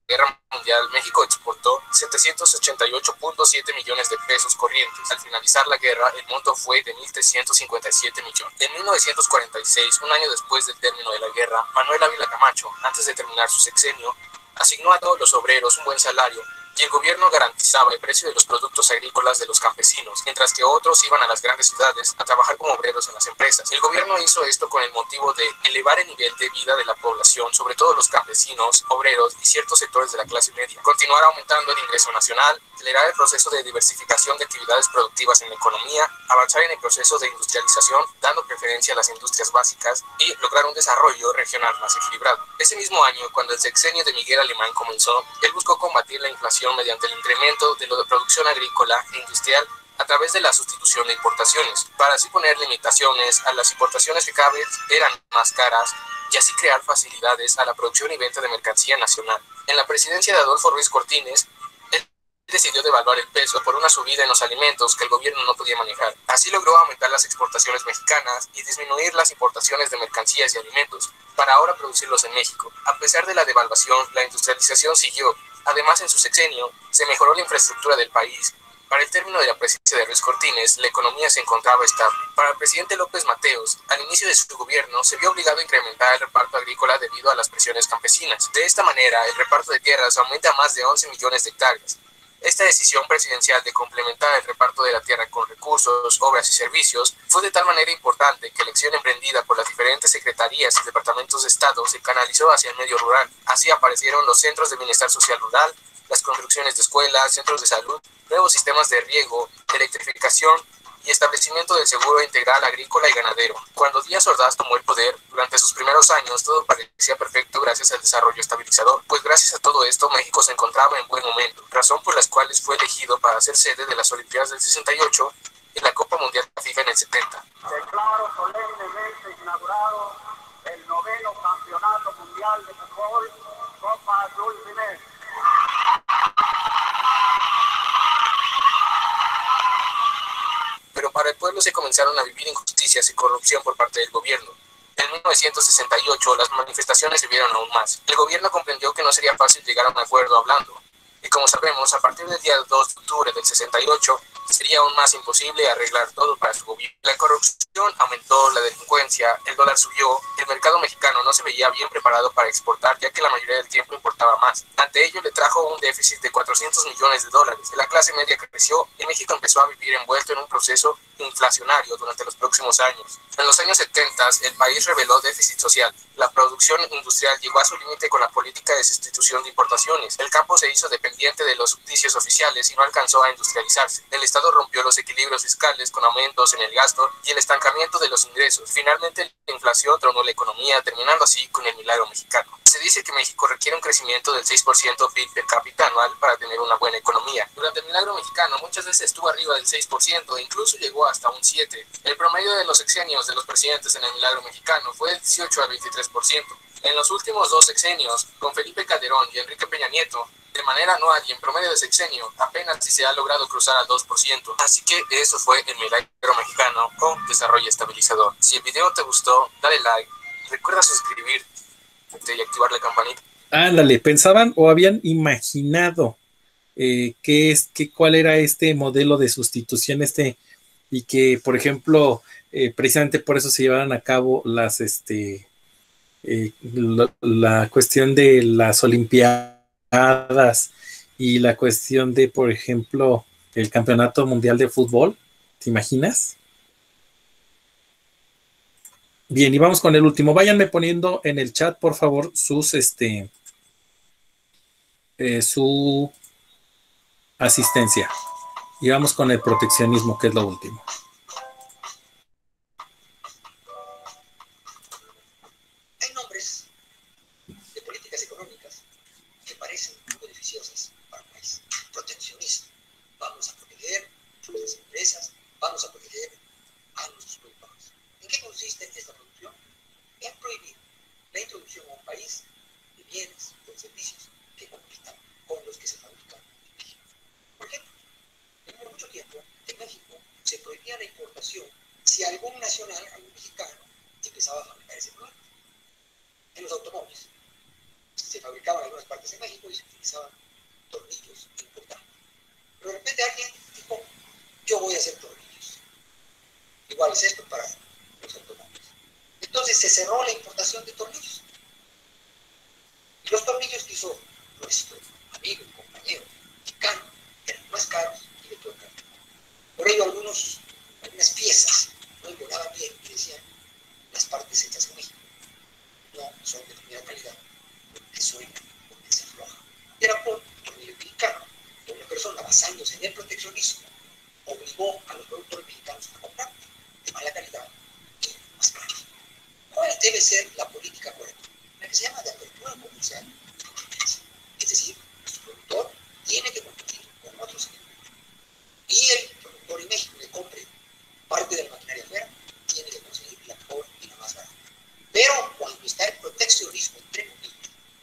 [SPEAKER 9] Guerra Mundial, México exportó 788.7 millones de pesos corrientes. Al finalizar la guerra, el monto fue de 1.357 millones. En 1946, un año después del término de la guerra, Manuel Ávila Camacho, antes de terminar su sexenio, asignó a todos los obreros un buen salario y el gobierno garantizaba el precio de los productos agrícolas de los campesinos, mientras que otros iban a las grandes ciudades a trabajar como obreros en las empresas. El gobierno hizo esto con el motivo de elevar el nivel de vida de la población, sobre todo los campesinos, obreros y ciertos sectores de la clase media, continuar aumentando el ingreso nacional, acelerar el proceso de diversificación de actividades productivas en la economía, avanzar en el proceso de industrialización, dando preferencia a las industrias básicas y lograr un desarrollo regional más equilibrado. Ese mismo año, cuando el sexenio de Miguel Alemán comenzó, él buscó combatir la inflación mediante el incremento de la producción agrícola e industrial a través de la sustitución de importaciones, para así poner limitaciones a las importaciones que cada vez eran más caras y así crear facilidades a la producción y venta de mercancía nacional. En la presidencia de Adolfo Ruiz Cortines, él decidió devaluar el peso por una subida en los alimentos que el gobierno no podía manejar. Así logró aumentar las exportaciones mexicanas y disminuir las importaciones de mercancías y alimentos, para ahora producirlos en México. A pesar de la devaluación, la industrialización siguió. Además, en su sexenio, se mejoró la infraestructura del país. Para el término de la presidencia de Ruiz Cortines, la economía se encontraba estable. Para el presidente López Mateos, al inicio de su gobierno, se vio obligado a incrementar el reparto agrícola debido a las presiones campesinas. De esta manera, el reparto de tierras aumenta a más de 11 millones de hectáreas. Esta decisión presidencial de complementar el reparto de la tierra con recursos, obras y servicios fue de tal manera importante que la acción emprendida por las diferentes secretarías y departamentos de Estado se canalizó hacia el medio rural. Así aparecieron los centros de bienestar social rural, las construcciones de escuelas, centros de salud, nuevos sistemas de riego, electrificación y establecimiento del seguro integral agrícola y ganadero. Cuando Díaz Ordaz tomó el poder, durante sus primeros años todo parecía perfecto gracias al desarrollo estabilizador, pues gracias a todo esto México se encontraba en buen momento, razón por las cuales fue elegido para ser sede de las Olimpiadas del 68 y la Copa Mundial FIFA en el 70.
[SPEAKER 11] Declaro solemnemente inaugurado el 9º Campeonato Mundial de Fútbol, Copa Azul Primer.
[SPEAKER 9] Pero para el pueblo se comenzaron a vivir injusticias y corrupción por parte del gobierno. En 1968 las manifestaciones se vieron aún más. El gobierno comprendió que no sería fácil llegar a un acuerdo hablando. Y como sabemos, a partir del día 2 de octubre del 68 sería aún más imposible arreglar todo para su gobierno. La corrupción aumentó, la delincuencia, el dólar subió, el mercado mexicano no se veía bien preparado para exportar, ya que la mayoría del tiempo importaba más. Ante ello le trajo un déficit de 400 millones de dólares. La clase media creció y México empezó a vivir envuelto en un proceso inflacionario durante los próximos años. En los años 70 el país reveló déficit social. La producción industrial llegó a su límite con la política de sustitución de importaciones. El campo se hizo dependiente de los subsidios oficiales y no alcanzó a industrializarse. El Estado rompió los equilibrios fiscales con aumentos en el gasto y el estancamiento de los ingresos. Finalmente, la inflación tronó la economía, terminando así con el milagro mexicano. Se dice que México requiere un crecimiento del 6% PIB per cápita anual para tener una buena economía. Durante el milagro mexicano muchas veces estuvo arriba del 6% e incluso llegó hasta un 7%. El promedio de los sexenios de los presidentes en el milagro mexicano fue del 18 al 23%. En los últimos dos sexenios, con Felipe Calderón y Enrique Peña Nieto, de manera anual y en promedio de sexenio, apenas si se ha logrado cruzar al 2%. Así que eso fue el milagro mexicano con desarrollo estabilizador. Si el video te gustó, dale like, recuerda suscribirte y activar la campanita.
[SPEAKER 1] Ándale, pensaban o habían imaginado cuál era este modelo de sustitución, y que, por ejemplo, precisamente por eso se llevaron a cabo las la cuestión de las Olimpiadas y la cuestión de, por ejemplo, el Campeonato Mundial de Fútbol. ¿Te imaginas? Bien, y vamos con el último. Váyanme poniendo en el chat, por favor, su asistencia. Y vamos con el proteccionismo, que es lo último.
[SPEAKER 11] Hay nombres de políticas económicas que parecen muy beneficiosas para un país.
[SPEAKER 12] exportadores. ¿En qué consiste esta producción? En prohibir la introducción a un país de bienes o servicios que compitan con los que se fabrican en México. Por ejemplo, en mucho tiempo en México se prohibía la importación si algún nacional, algún mexicano, empezaba a fabricar ese producto. En los automóviles se fabricaban algunas partes en México y se utilizaban tornillos importados. Pero de repente alguien dijo, yo voy a hacer tornillos. Igual es esto para los automóviles. Entonces se cerró la importación de tornillos. Y los tornillos que hizo nuestro amigo y compañero mexicano eran más caros y de todo el campo. Por ello algunas piezas no embolaban bien y decían, las partes hechas en México no son de primera calidad, porque suenan, porque se aflojan. Era por tornillo mexicano, una persona basándose en el proteccionismo obligó a los productores mexicanos a comprar de mala calidad y más caros. ¿Cuál debe ser la política correcta? La que se llama de apertura comercial y competencia. Es decir, nuestro productor tiene que competir con otros agricultores. Y el productor en México que compre parte de la maquinaria afuera tiene que conseguir la mejor y la más barata. Pero cuando está el proteccionismo entre comillas,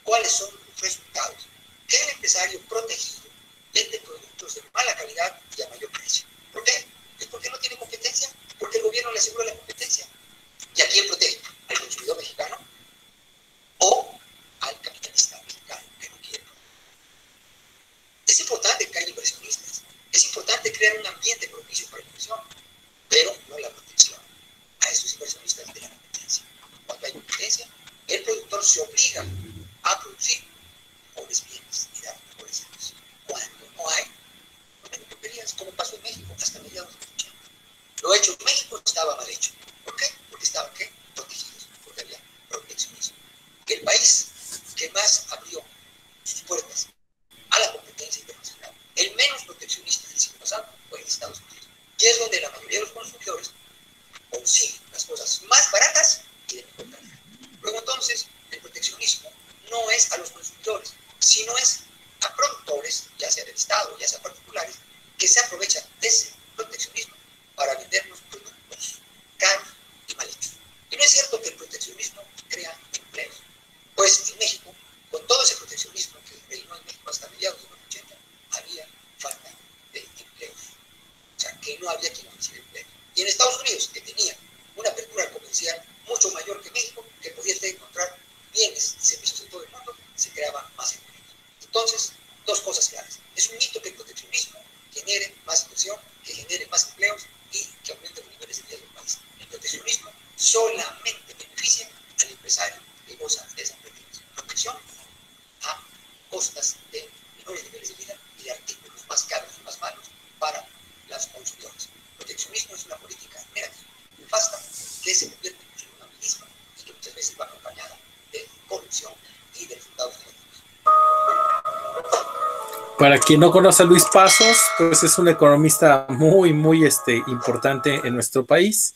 [SPEAKER 12] ¿cuáles son los resultados? Que el empresario protegido vende productos de mala calidad y a mayor precio. ¿Por qué? ¿Es porque no tiene competencia? Porque el gobierno le asegura la competencia. ¿Y a quién protege? ¿Al consumidor mexicano? ¿O al capitalista mexicano que no quiere? Es importante que haya inversionistas. Es importante crear un ambiente propicio para la inversión, pero no la protección a esos inversionistas de la competencia. Cuando hay competencia, el productor se obliga a producir mejores bienes y dar mejores servicios. Cuando no hay tonterías, como pasó en México hasta mediados de los 80. Lo hecho en México estaba mal hecho. ¿Por qué? Porque estaban ¿qué? Protegidos, porque había proteccionismo. Que el país que más abrió sus puertas a la competencia internacional, el menos proteccionista del siglo pasado, fue en Estados Unidos, que es donde la mayoría de los consumidores consiguen las cosas más baratas y de mejor calidad. Luego entonces, el proteccionismo no es a los consumidores, sino es a productores, ya sea del Estado, ya sea particulares, que se aprovechan de ese proteccionismo para vendernos productos caros y mal hechos. Y no es cierto que el proteccionismo crea empleos. Pues en México, con todo ese proteccionismo que reinó en México hasta mediados de los 80, había falta de empleos. O sea, que no había quien ofreciera empleo. Y en Estados Unidos, que tenía una apertura comercial mucho mayor que México, que podía encontrar bienes y servicios en todo el mundo, se creaban más empleos. Entonces, dos cosas claras. Es un mito que el proteccionismo genere más inversión, que genere más empleos y que aumente los niveles de vida del país. El proteccionismo solamente beneficia al empresario que goza de esa protección a costas de menores niveles de vida y de artículos más caros y más malos para los consumidores. El proteccionismo es una política negativa, nefasta, que se convierte en una misma y que muchas veces va acompañada de corrupción y de resultados negativos.
[SPEAKER 1] Para quien no conoce a Luis Pasos, pues es un economista muy importante en nuestro país.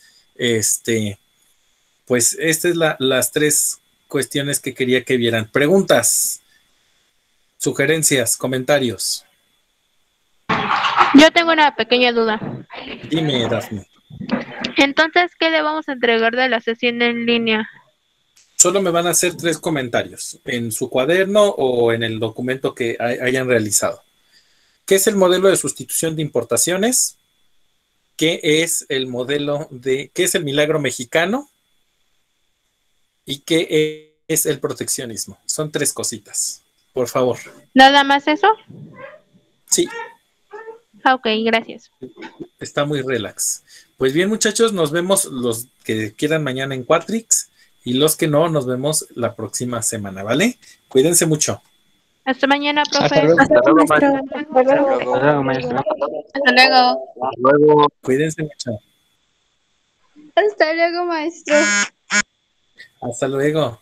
[SPEAKER 1] Pues estas es las tres cuestiones que quería que vieran. Preguntas, sugerencias, comentarios.
[SPEAKER 3] Yo tengo una pequeña duda.
[SPEAKER 1] Dime, Dafne.
[SPEAKER 3] Entonces, ¿qué le vamos a entregar de la sesión en línea?
[SPEAKER 1] Solo me van a hacer 3 comentarios en su cuaderno o en el documento que hayan realizado. ¿Qué es el modelo de sustitución de importaciones? ¿Qué es el qué es el milagro mexicano? ¿Y qué es el proteccionismo? Son 3 cositas, por favor.
[SPEAKER 3] ¿Nada más eso?
[SPEAKER 1] Sí.
[SPEAKER 3] Ok, gracias.
[SPEAKER 1] Está muy relax. Pues bien, muchachos, nos vemos los que quieran mañana en Quatrix y los que no, nos vemos la próxima semana, ¿vale? Cuídense mucho.
[SPEAKER 3] Hasta mañana, profe.
[SPEAKER 8] Hasta luego.
[SPEAKER 7] Hasta luego, maestro.
[SPEAKER 5] Hasta luego, maestro.
[SPEAKER 2] Hasta luego.
[SPEAKER 9] Hasta luego.
[SPEAKER 1] Cuídense mucho.
[SPEAKER 7] Hasta luego, maestro.
[SPEAKER 1] Hasta luego.